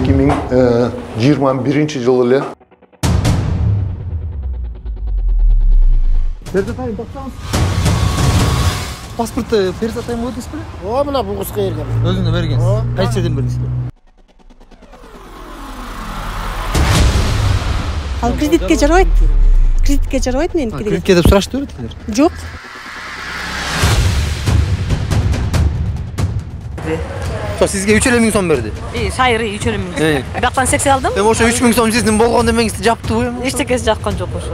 2021 эле. Перзатайым тапсаңыз. Паспортты Перзатайым өтесіз бе? Мына бұл қысқа ерген. Өзіңді бергенсіз. Қайсы жерден бергенсіз? Ал кредитке жарабайт. Кредитке жарабайт мен кредит. Кредитке деп сұрашты бердіңдер? Жоқ. Сізге 3,5 мың сом берді? Шайыр 3,5 мың. Бақтан 80 алдым. Мен ошо 3 мың сом сіздің болған демеңізді жапты ғой? Ештекесі жаққан жоқ ошо.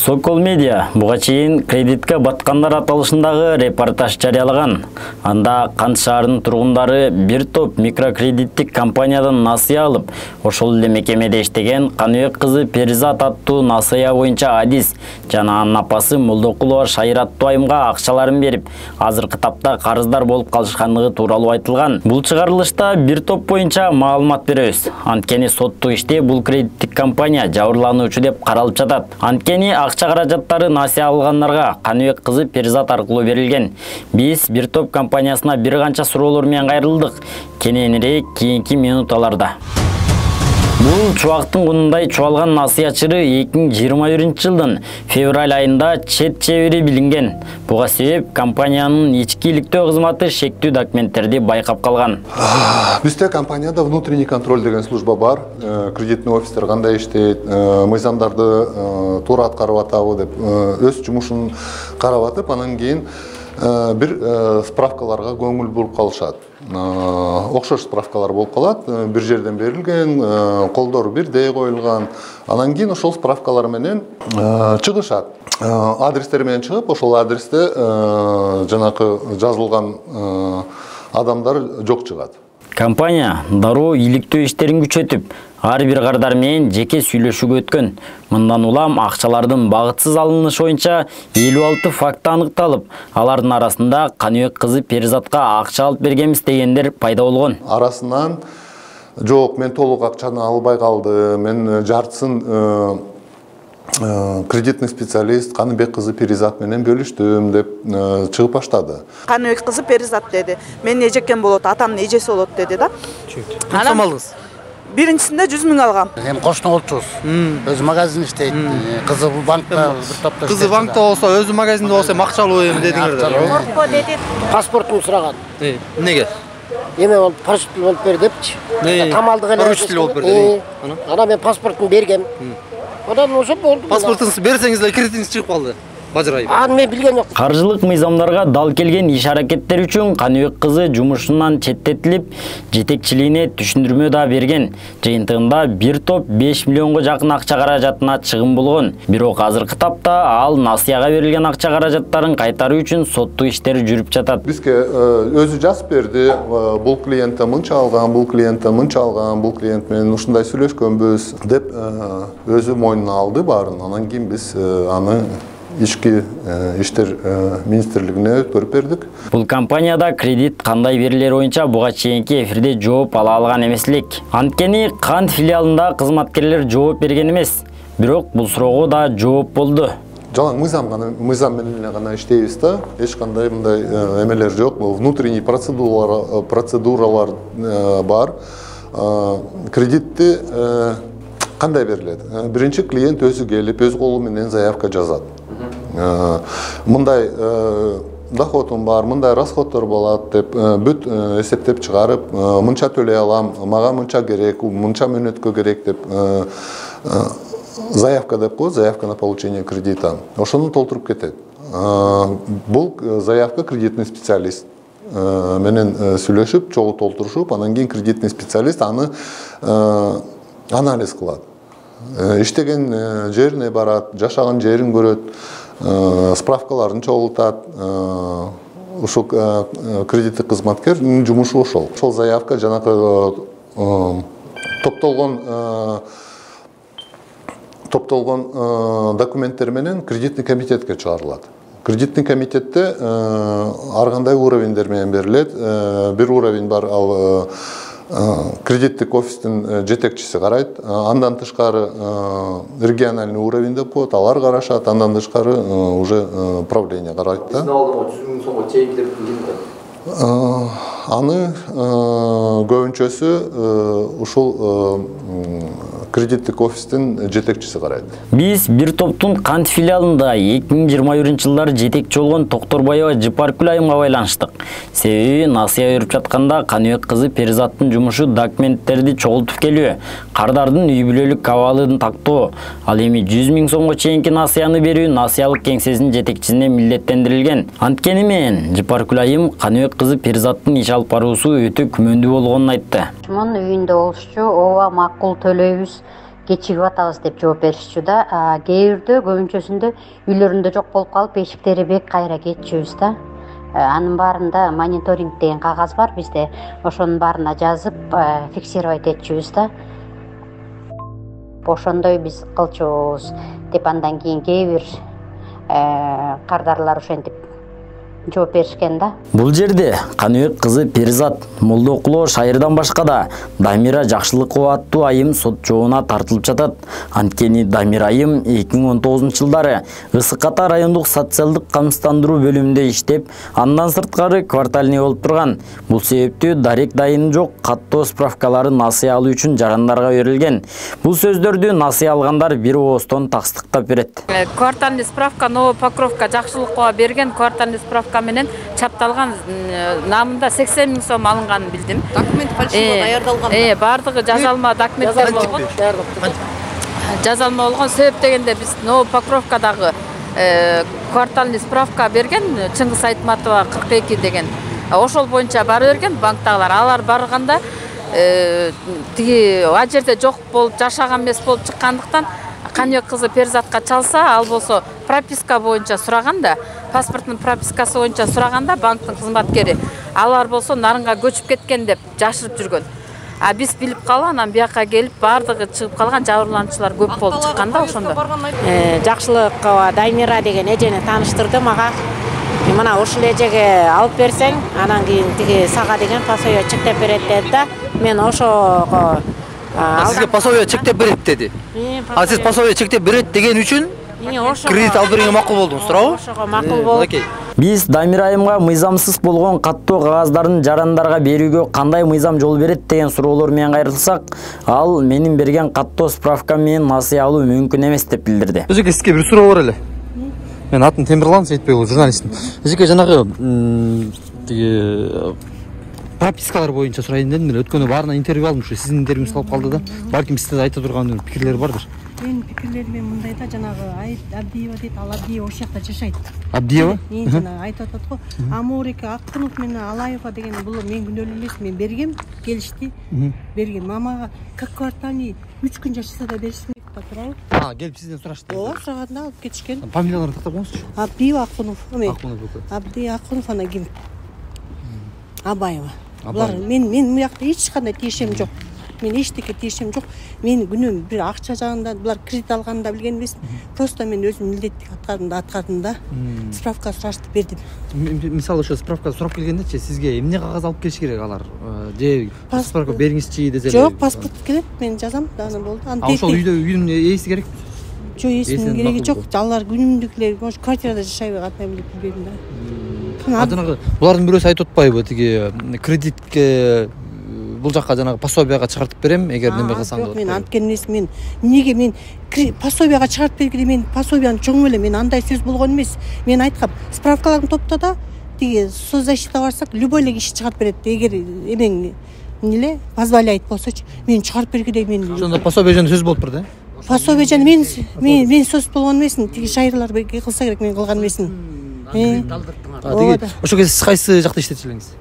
Сокол Медиа буга чейин кредитке баткандар аталышындагы репортаж жарыялаган. Анда Кант шаарынын тургундары бир топ микрокредиттик компаниядан насыя алып, ошол эле мекемеде иштеген Каныбек кызы Перизат аттуу насыя боюнча Адис жана анын апасы Молдокулова Шайыр аттуу айымга акчаларын берип, азыркы тапта карыздар болуп калышкандыгы тууралуу айтылган. Бул чыгарылышта бир топ боюнча маалымат беребиз. Анткени соттук иште бул кредиттик компания жабырлануучу деп каралып жатат. Анткени акча каражаттары насыя алгандарга Каныбек кызы Перизат аркылуу берилген. Биз бир топ компаниясына бир канча суроолор менен кайрылдык. Кененирээк кийинки минуталарда. Бул чубактын кунундай чуалган насыячыры 2021 жылдын февраль айында чет чебери билинген. Буга себеп компаниянын ички иликтөө кызматы шектүү документтерди байкап калган. Бизде компанияда внутренний контроль деген служба бар. Кредитный офистер кандай иштейт, мыйзамдарды туура аткарып атабы деп өз жумушун карап атып, анан кийин бир справкаларга көңүл буруп калышат. Окшош справкалар болуп калат, бир жерден берилген, колдору бирдей коюлган. Анан кийин ошол справкалар менен чыгышат. Адрестер менен чыгып, ошол адресте жанакы жазылган адамдар жок чыгат. Компания дароо иликтөө иштерин күчөтүп, ар бир кардар менен жеке сүйлөшүүгө өткөн. Мындан улам акчалардын багытсыз алынышы боюнча 56 факт аныкталып, алардын арасында Каныбек кызы Перизатка акча алып бергенбиз дегендер пайда болгон. Арасынан жок, мен толук акчаны албай калдым, мен жартысын кредитный специалист Каныбек кызы Перизат менен бөлүштүм деп чыгып баштады. Каныбек кызы Перизат деди. Мен эжекем болот, атамдын эжеси болот деди да. Канча алдыңыз? Биринчисинде 100 000 алгам. Эми кошуна болчубуз. Өзү магазин иштейт. Кызы банкта бир топто. Кызы банкта болсо, өзү магазинде болсо акчалуу эми дедиңер да. Корко деди. Паспортун сураган. Эмнеге? Эми ол поручитель болуп бер депчи. Камалдык эле. Поручитель болуп бер деди. Анан мен паспортун бергем. Одан ошо болду. Паспортуңузду берсеңиз эле кредитиңиз чыгып калды. Бажырайып. Аны мен билген жок. Каржылык мыйзамдарга дал келген иш аракеттер үчүн Каныбек кызы жумушунан четтетилип, жетекчилигине түшүндүрмө да берген. Жыйынтыгында бир топ 5 миллионго жакын акча каражатына чыгым болгон. Бирок азыркы тапта ал насыяга берилген акча каражаттарын кайтаруу үчүн соттук иштери жүрүп жатат. Бизге өзү жазып берди, бул клиенттен мынча алган, бул клиенттен мынча алган, бул клиент менен ушундай сүйлөшкөнбүз деп өзү мойнуна алды баарын. Анан кийин биз аны Ички иштер министрлигине өткөрүп бердик. Бул компанияда кредит кандай берилери боюнча буга чейинки эфирде жооп ала алган эмес элек. Анткени Кант филиалында кызматкерлер жооп берген эмес. Бирок бул суроого да жооп болду. Жалаң мыйзам менен гана иштейбиз да, эч кандай мындай эмелер жок. Внутренний процедуралар бар. Кредитти кандай берилет? Биринчи клиент өзү келип, өз колу менен заявка жазат. Мындай доходум бар, мындай расходтор болот деп бүт эсептеп чыгарып, мынча төлөй алам, мага мынча керек, мынча мөөнөткө керек деп заявка деп коет, заявка на получение кредита. Ошону толтуруп кетет. Бул заявка кредитный специалист менен сүйлөшүп, чогуу толтурушуп, анан кийин кредитный специалист аны анализ кылат. Иштеген жерине барат, жашаган жерин көрөт, справкаларын чогултат. Ушул кредиттик кызматкердин жумушу ошол. Ошол заявка жанакы топтолгон документтер менен кредитный комитетке чыгарылат. Кредитный комитетте ар кандай уровеньдер менен берилет. Бир уровень бар, ал кредиттик офистин жетекчиси карайт. Андан тышкары региональный уровеньде коет, алар карашат. Андан тышкары уже правление карайт да. Сиздин алдыма 100 000 сомго чейинкилер ким коет? Аны көбүнчөсү ушул кредиттик офистин жетекчиси карайт. Биз бир топтун Кант филиалында 2021-жылдары жетекчи болгон Токторбаева Жыпаркүл айымга байланыштык. Себеби насыя берип жатканда Каныбек кызы Перизаттын жумушу документтерди чогултуп келүү, кардардын үй бүлөлүк абалын тактоо, ал эми 100 000 сомго чейинки насыяны берүү насыялык кеңсесинин жетекчисине милдеттендирилген. Анткени менен Жыпаркүл айым Каныбек кызы Перизаттын иш алып баруусу өтө күмөндүү болгонун айтты. Чумун үйүндө болушчу, ооба макул төлөйбүз, кечигип атабыз деп жооп беришчү да. Кээ бирдө көбүнчөсүндө үйлөрүндө жок болуп калып эшиктери бек кайра кетчүбүз да. Анын баарында мониторинг деген кагаз бар бизде. Ошонун баарына жазып, фиксировать этчүбүз да. Ошондой биз кылчубуз деп андан кийин кээ бир кардарлар ошентип жооп беришкен да. Бул жерде Каныбек кызы Перизат Молдокулоо шайырдан башка да Дамира Жакшылыкова аттуу айым сот жообуна тартылып жатат. Анткени Дамира айым 2019-жылдары Ысык-Ата райондук социалдык камсыздандыруу бөлүмүндө иштеп, андан сырткары квартальный болуп турган. Бул себептүү дарек дайыны жок каттоо справкалары насыя алуу үчүн жарандарга берилген. Бул сөздөрдү насыя алгандар бир ооздон таксыздыктап берет. Квартальный справка, новая покровка Жакшылыкова берген квартальный справка менен чапталган намында 80 000 сом алынганын билдим. Документ фальшивый даярдалган. Бардыгы жазалма документтер болгон. Жазалма болгон себеп дегенде биз новая покровкадагы квартальный справка берген Чыңгыз Айтматова 42 деген. Ошол боюнча бары берген банктагылар. Алар барганда тиги ал жерде жок болуп жашаган эмес болуп чыккандыктан Каныбек кызы Перизатка чалса, ал болсо прописка боюнча сураганда, паспорттун пропискасы боюнча сураганда банктын кызматкери, алар болсо нарынга көчүп кеткен деп жашырып жүргөн. Биз билип калып, анан бияка келип бардыгы чыгып калган жабырлануучулар көп болуп чыкканда ошондо. Жакшылыкова Дамира деген эжени тааныштырды мага. Мына ушул эжеге алып берсең, анан кийин тиги сага деген пособие чектеп берет деди да. Мен ошого Сизге пособие чектеп берет деди. Сиз пособие чектеп берет деген үчүн кредит алып бергенге макул болдуңуз, туурабы? Ошого макул болуп. Биз Дамира айымга мыйзамсыз болгон каттоо кагаздарын жарандарга берүүгө кандай мыйзам жол берет деген суроолор менен кайрылсак, ал менин берген каттоо справкам менен насыя алуу мүмкүн эмес деп билдирди. Эжеке, сизге бир суроо бар эле. Мен атым Темирлан Сейитбекұлы, журналистмин. Эжеке, жанагы тиги пропискалар боюнча сурайын дедим эле. Өткөнү баарына интервью алдым, ушу сиздин интервьюңуз калып калды да. Балким сизде айта турган пикирлер бардыр. Мен пикирлерим мындай да, жанагы Абдиева дейт, ал Абдиева ошол жакта жашайт. Абдиева? Жана айтып атат го, Амурик Аккунов менен Алаева деген бул мен күнөөлүү эмес, мен бергем, келишти. Бергем. Мамага как квартальный 3 күн жашаса да беришмек деп турабы? Келип сизден сурашты. Ооба, сураганда алып кетишкен. Фамилияларын тактап коңузчу. Абдиева Аккунов. Аккунов. Аккунов ана ким? Абаева. Булар мен буякта эч кандай тиешем жок. Мен эчтеке тиешем жок. Мен күнөм бир акча жагында булар кредит алганда билген эмесмин. Просто мен өзүм милдеттик аткардым да. Справка сурашты бердим. Мисалы ошо справка сурап келгендечи сизге эмне кагаз алып келиш керек алар? Же справка бериңизчи десе эле. Жок, паспорт керек, мен жазам, даны болду. Ошол үйдүн ээси керек. Жок, эсинин кереги жок. Алар күнүмдүклөр, может, квартирада жашайбы, кандай билип бердим да. Жанагы булардын бирөөсү айтып атпайбы, тиги кредитке бул жакка жанагы пособияга чыгартып берем, эгер неме кылсаң деп. Мен анткени эмес, мен эмнеге мен пособияга чыгарып бергенде мен пособияны чоң эле, мен андай сөз болгон эмес. Мен айткам, справкаларын топта да, тиги соцзащита барсак, любой эле киши чыгарып берет, эгер эмең эмне позволяет болсочу, мен чыгарып бергенде мен. Ошондо пособия жөнүндө сөз болуп турду, Пособия жана мен сөз болгон эмесмин, тиги шайырлар кылса керек, мен кылган эмесмин. Ошо кезде сиз кайсы жакта иштечү элеңиз?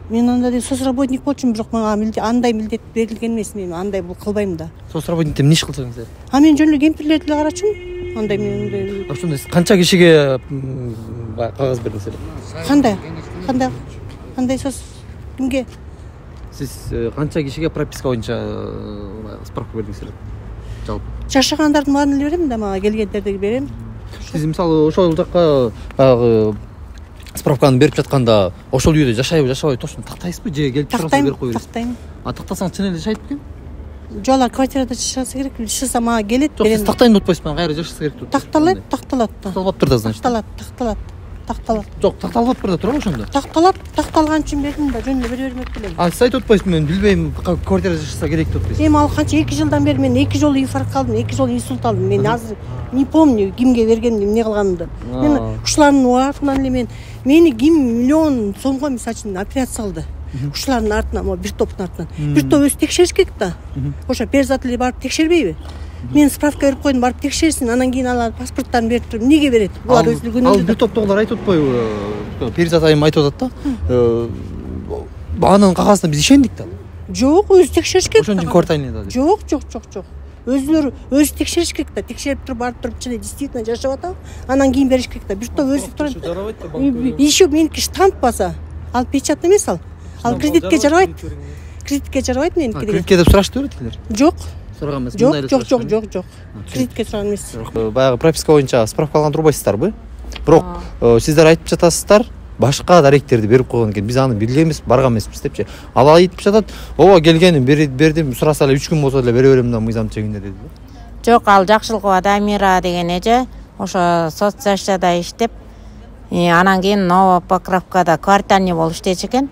Мен анда соцработник болчумун, бирок мага андай милдет берилген эмес, мен андай бул кылбайм да. Соцработник эмне иш кылсаңыз? Мен жөн эле кемпирлерди эле карачумун. Андай мен ошондо канча кишиге кагаз бердиңиз эле? Кандай соц кимге? Сиз канча кишиге прописка боюнча справка бердиңиз эле? Жалпы. Жашагандардын баарын эле берем да, мага келгендерди берем. Сиз мисалы ошол жакка баягы справканы берип жатканда ошол үйдө жашайбы жашабайбы точно тактайсызбы же келип турасыз тактайм, берип коюп бересиз? тактайм. Тактасаң чын эле жашайт экен? Жок, алар квартирада жашаса керек, жашаса мага келет. Жок, сиз тактайын деп атпайсызбы? Кайра жашаса керек деп. Такталат да. Такталбаптыр да, значит. Такталат. Жок, такталбаптыр да турабы ошондо? Такталган үчүн бердим да, жөнүндө бере бермек белем. Сиз айтып атпайсызбы, мен билбейм, квартирада жашаса керек деп атпайсызбы? Эми ал канча 2 жылдан бери мен 2 жолу инфаркт алдым, 2 жолу инсульт алдым. Мен азыр не помню кимге бергенimди, эмне кылганымды. Мен ушулардын артынан эле мени ким миллион сомго мисалы үчүн операция кылды. Ушулардын артынан, могу бир топтун артынан. Бир топ өзү текшериш керек да. Ошо перзат эле барып текшербейби? Мен справка берип койдум, барып текшерсин, анан кийин алар паспорттарын берип туруп эмнеге берет? Булар өзү күнүндө. Ал бир топтогулар айтып атпайбы? Перзат айым айтып атат да. Анын кагазына биз ишендик да. Жок, өзү текшериш керек. Ошон үчүн квартираны да. Жок. Өзүлөрү өзү текшериш керек да. Текшерип туруп барып туруп чын действительно жашап атабы? Анан кийин бериш керек да. Бир топ өзү турат. Еще меники штамп баса. Ал печат эмес ал. Ал кредитке жарабайт. Меники. Кредитке деп сурашты беле тилер? Жок. Сураган эмес. Жок. Кредитке сураган эмес. Баягы прописка боюнча справка алган турбайсыздарбы? Бирок сиздер айтып жатасыздар, башка даректерди берип койгон экен. Биз аны билбейбиз, барган эмеспиз депчи. Ал айтып жатат, ооба келгенин бердим, сураса эле 3 күн болсо эле бере берем да мыйзам чегинде деди. Жок, ал Жакшылыкова Дамира деген эже ошо соцзащитада иштеп, анан кийин Новопокровкада квартальный болуп иштечү экен.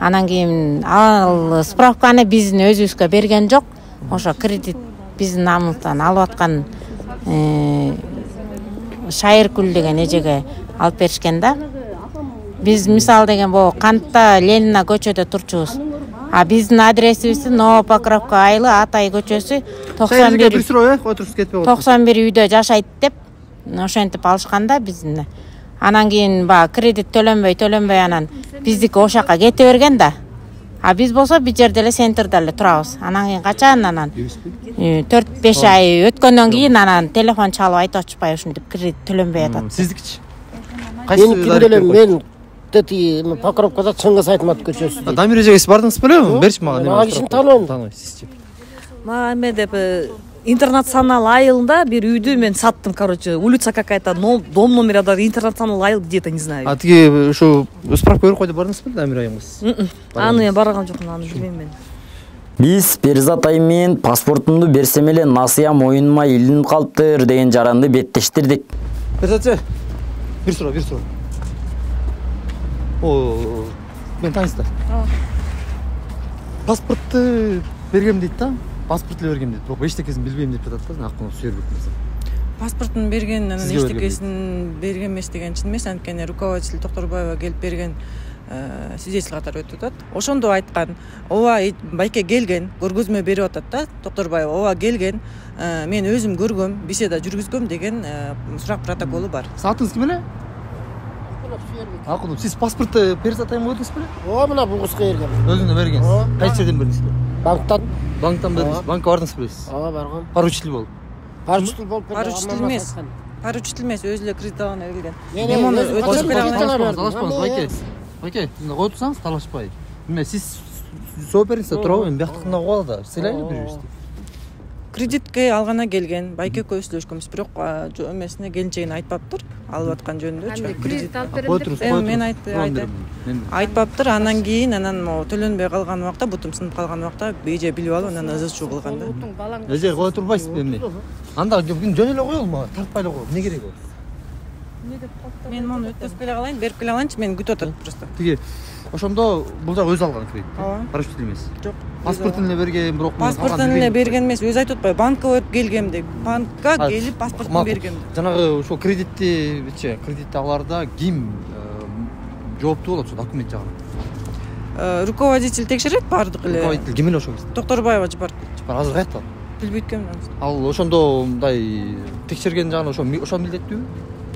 Анан кийин ал справканы биздин өзүбүзгө берген жок. Ошо кредит биздин намыбыздан алып аткан Шайыркүл деген эжеге алып беришкен да. Биз мисалы деген могу Кантта Ленина көчөдө турчубуз. А биздин адресибиз Новопокровка айылы Атай көчөсү 91 үйдө жашайт деп ошентип алышканда биздин. Анан кийин кредит төлөнбөй анан биздики ошол жака кете берген да. А биз болсо бир жерде эле центрде эле турабыз. Анан кийин качан 4-5 ай өткөндөн кийин анан телефон чалып айтып атышпайбы ушинтип кредит төлөнбөй атат. Сиздикичи? Мен Покровкада Чыңгыз Айтмат көчөсү. Дамир эжеге сиз бардыңыз белеби? Берчи мага. Мага кишини тааныбайм. Тааныбайсызчы. Мага эме деп интернационал айылында бир үйдү мен саттым, короче, улица какая-то, дом номер интернационал айыл где-то, не знаю. Тиги ушу справка берип койду бардыңыз беле Дамир айымга? Аны мен барган жокмун, аны билбейм мен. Биз Перзат айым менен паспортумду берсем эле насыя моюнума илинип калыптыр деген жаранды беттештирдик. Перзатчы, бир суроо. Мен тааныйсыздар. Паспортты бергем дейт да. Паспорт эле бергем дейт. Бирок эчтекесин билбейм деп жатат да. Акылы сүйөрбөк нерсе. Паспортун берген, анан эчтекесин берген эмес деген чын эмес, анткени руководитель Токторбаева келип берген свидетель катары өтүп атат. Ошондо айткан, ооба байке келген, көргөзмө берип атат да, Токторбаева ооба келген, мен өзүм көргөм, беседа жүргүзгөм деген сурак протоколу бар. Саатыңыз ким эле? Акылым, сиз паспортты Перзат айымга бердиңиз беле? Ооба, мына бул кызга берген. Өзүңө берген. Кайсы жерден бердиңиз? Банктан. Банктан бердиңиз. Банкка бардыңыз белесиз? Ооба, баргам. Поручитель болуп. Поручитель болуп Поручитель эмес, өзү эле кредит алган келген. Мен оны өткөзүп берем. Талашпаңыз, байке, кое турсаңыз талашпай. Эме сиз жооп бериңиз туурабы? Мен бияктыкына куала да. Сыйлайлы бирибизди. Кредитке алгана келген, байке көй сүйлөшкөнбүз, бирок эмесине келинчегине айтпаптыр, алып аткан жөнүндө. Кредит алып берем. Мен айтпаптыр, анан кийин могу төлөнбөй калган убакта, бутум сынып калган убакта эже билип алып, анан ызы-чуу кылган да. Эже кое турбайсызбы эмне? Анда жөн эле коелу мага, тартпай эле коелу. Эмне керек ол? Мен муну өткөзүп келе калайын, берип келе калайынчы, мени күтүп атат просто. Тиги ошондо бул жак өзү алган кредит. Ооба. Поручитель эмес. Жок. Паспортун эле берген, бирок паспортун эле берген эмес, өзү айтып атпайбы, банкка барып келгем деп. Банкка келип паспортун бергем деп. Жанагы ошол кредитти аларда ким жооптуу болот ошо документ жагынан? Руководитель текшерет баардык эле. Руководитель ким эле ошо кезде? Токторбаева жибарып. Азыр каякта? Билбейт экенмин. Ал ошондо мындай текшерген жагынан ошо милдеттүүбү?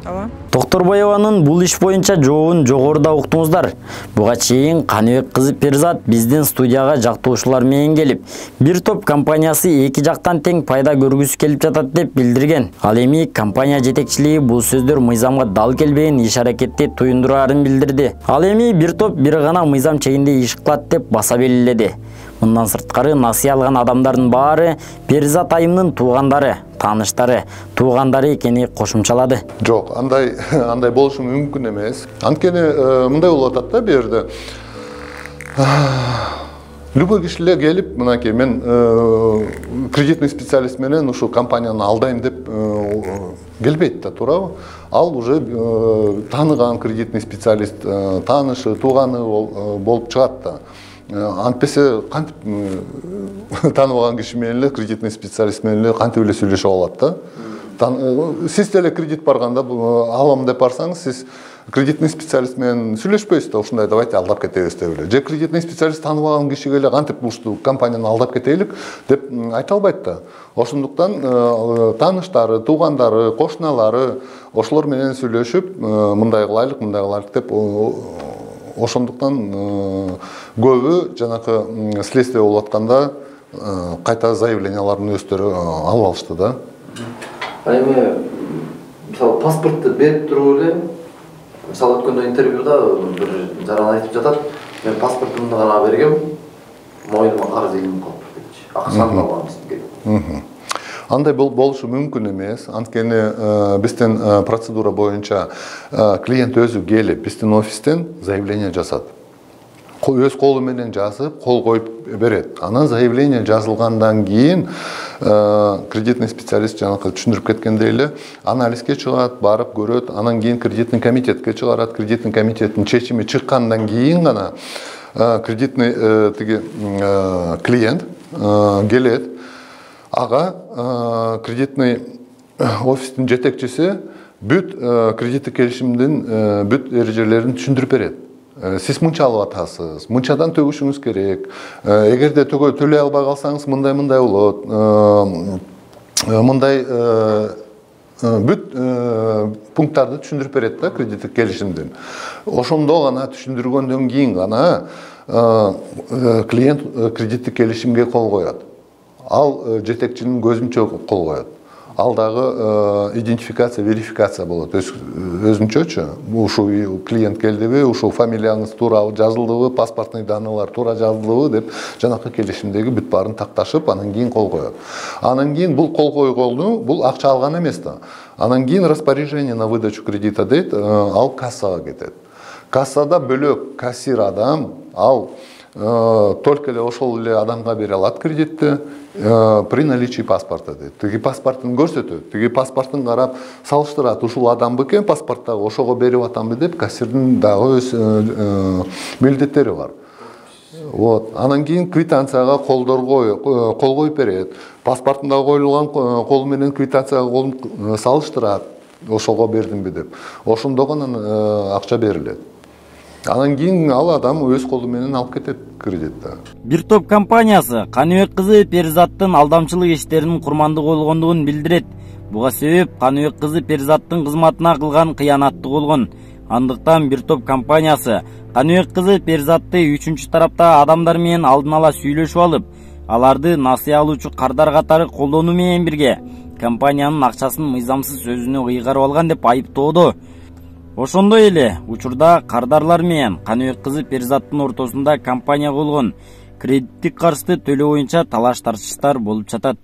Ооба. Токторбаеванын бул иш боюнча жообун жогоруда уктуңуздар. Буга чейин Каныбек кызы Перзат биздин студияга жактоошулар менен келип, бир топ компаниясы эки жактан тең пайда көргүсү келип жатат деп билдирген. Ал эми компания жетекчилиги бул сөздөр мыйзамга дал келбеген иш-аракетти туюндураарын билдирди. Ал эми бир топ бир гана мыйзам чегинде иш кылат деп баса белгиледи. Мындан сырткары насыя алган адамдардын баары Перизат айымдын туугандары, тааныштары, туугандары экени кошумчалады. Жок, андай болушу мүмкүн эмес. Анткени мындай болуп атат да бу жерде. Любой кишилер келип, мынакей мен кредитный специалист менен ушу компанияны алдайм деп келбейт да, туурабы? Ал уже тааныган кредитный специалист, таанышы, тууганы болуп чыгат да. Антпесе кантип тааныбаган киши менен эле кредитный специалист менен эле кантип эле сүйлөшүп алат да. Сиз деле кредит барганда алам деп барсаңыз, сиз кредитный специалист менен сүйлөшпөйсүз да, ушундай давайте алдап кетебиз деп эле. Же кредитный специалист тааныбаган кишиге эле кантип ушул компанияны алдап кетелик деп айта албайт да. Ошондуктан тааныштары, туугандары, кошуналары ошолор менен сүйлөшүп, мындай кылайлык деп ошондуктан көбү жанакы следствие болуп атканда кайта заявленияларын өздөрү алып алышты да. Эми мисалы паспортты берип туруп эле, мисалы өткөндө интервьюда бир жаран айтып жатат, мен паспортумду гана бергем, мойнума карыз илинип калыптыр депчи. Акчаны алганбыз деп. Андай болушу мүмкүн эмес. Анткени биздин процедура боюнча клиент өзү келип биздин офистен заявление жасат. Өз колу менен жазып, кол коюп берет. Анан заявление жазылгандан кийин кредитный специалист жанакы түшүндүрүп кеткендей эле анализге чыгат, барып көрөт, анан кийин кредитный комитетке чыгарат. Кредитный комитеттин чечими чыккандан кийин гана кредитный клиент келет. Ага кредитный офистин жетекчиси бүт кредиттик келишимдин бүт эрежелерин түшүндүрүп берет. Сиз мынча алып атасыз, мынчадан төгүшүңүз керек. Эгерде төлөй албай калсаңыз мындай болот. Мындай бүт пункттарды түшүндүрүп берет да кредиттик келишимдин. Ошондо гана түшүндүргөндөн кийин гана клиент кредиттик келишимге кол коет. Ал жетекчинин көзүнчө кол коет. Ал дагы идентификация, верификация болот. Өзүнчөчү. Ушул клиент келдиби, ушул фамилияңыз туура жазылдыбы, паспортный данныйлар туура жазылдыбы деп жанакы келишимдеги бүт баарын такташып, анан кийин кол коет. Анан кийин бул кол койгону, бул акча алган эмес да. Анан кийин распоряжение на выдачу кредита дейт, ал кассага кетет. Кассада бөлөк кассир адам, ал только эле ошол эле адамга бере алат кредитти при наличии паспорта дейт. Тиги паспортун көрсөтөт, тиги паспортун карап салыштырат, ушул адам бекен паспорттагы ошого берип атамбы деп кассирдин дагы өз милдеттери бар. Вот. Анан кийин квитанцияга кол коюп берет. Паспортунда коюлган кол менен квитанцияга салыштырат, ошого бердимби деп. Ошондо гана акча берилет. Анан кийин ал адам өз колу менен алып кетет кредитти. Бир топ компаниясы Каныбек кызы Перизаттын алдамчылык иштеринин курмандыгы болгондугун билдирет. Буга себеп Каныбек кызы Перизаттын кызматына кылган кыянаттык болгон. Андыктан бир топ компаниясы Каныбек кызы Перизатты үчүнчү тарапта адамдар менен алдын ала сүйлөшүп алып, аларды насыя алуучу кардар катары колдонуу менен бирге компаниянын акчасын мыйзамсыз өзүнө ыйгарып алган деп айыптоодо. Ошондой эле учурда кардарлар менен Каныбек кызы Перизаттын ортосунда компанияга болгон кредиттик карызды төлөө боюнча талаш тартыштар болуп жатат.